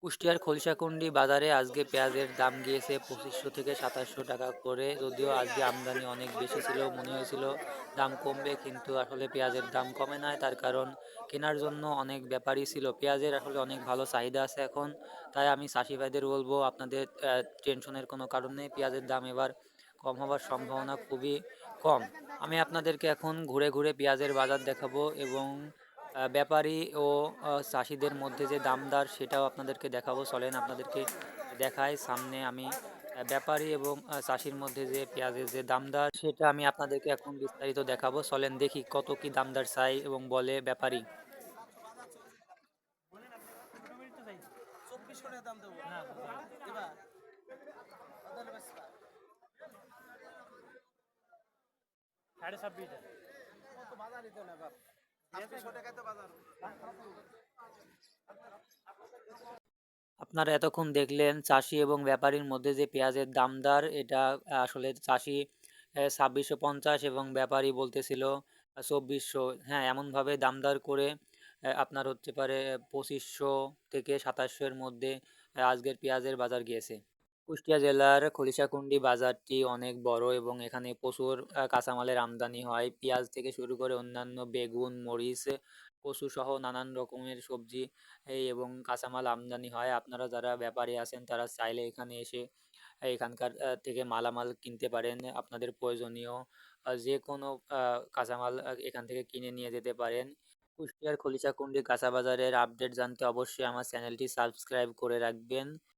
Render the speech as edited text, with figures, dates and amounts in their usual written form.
কুষ্টিয়ার খলিশাকুন্ডি বাজারে আজকে পেঁয়াজের দাম গিয়েছে 2500 থেকে 2700 টাকা করে। যদিও আজকে আমদানি অনেক বেশি ছিল, মনে হয়েছিল দাম কমবে, কিন্তু আসলে পেঁয়াজের দাম কমে নাই। তার কারণ কেনার জন্য অনেক ব্যাপারী ছিল। পেঁয়াজের আসলে অনেক ভালো চাহিদা আছে এখন। তাই আমি চাষি ভাইদের বলবো, আপনাদের টেনশনের কোনো কারণ নেই। পেঁয়াজের দাম এবার কম হওয়ার সম্ভাবনা খুবই কম। আমি আপনাদেরকে এখন ঘুরে ঘুরে পেঁয়াজের বাজার দেখাবো এবং ব্যাপারী ও চাষিদের মধ্যে যে দামদার সেটাও আপনাদেরকে দেখাবো। চলেন আপনাদেরকে দেখাই। সামনে আমি ব্যাপারী এবং চাষির মধ্যে যে পেঁয়াজের যে দামদার সেটা আমি আপনাদেরকে এখন বিস্তারিত দেখাবো। চলেন দেখি কত কি দামদার চাই এবং বলে ব্যাপারী। আপনারা এতক্ষণ দেখলেন চাষি এবং ব্যাপারীর মধ্যে যে পেঁয়াজের দামদার, এটা আসলে চাষি 2650 এবং ব্যাপারী বলতেছিল 2400। হ্যাঁ, এমনভাবে দামদার করে আপনার হতে পারে 2500 থেকে 2700 এর মধ্যে আজকের পেঁয়াজের বাজার গিয়েছে। কুষ্টিয়া জেলার খলিশাকুন্ডি বাজারটি অনেক বড় এবং এখানে প্রচুর কাঁচামালের আমদানি হয়। পেঁয়াজ থেকে শুরু করে অন্যান্য বেগুন, মরিচ, কচু সহ নানান রকমের সবজি এবং কাঁচামাল আমদানি হয়। আপনারা যারা ব্যাপারী আছেন তারা চাইলে এখানে এসে এখানকার থেকে মালামাল কিনতে পারেন। আপনাদের প্রয়োজনীয় যে কোনো কাঁচামাল এখান থেকে কিনে নিয়ে যেতে পারেন। কুষ্টিয়ার খলিশাকুন্ডি কাঁচা বাজারের আপডেট জানতে অবশ্যই আমার চ্যানেলটি সাবস্ক্রাইব করে রাখবেন।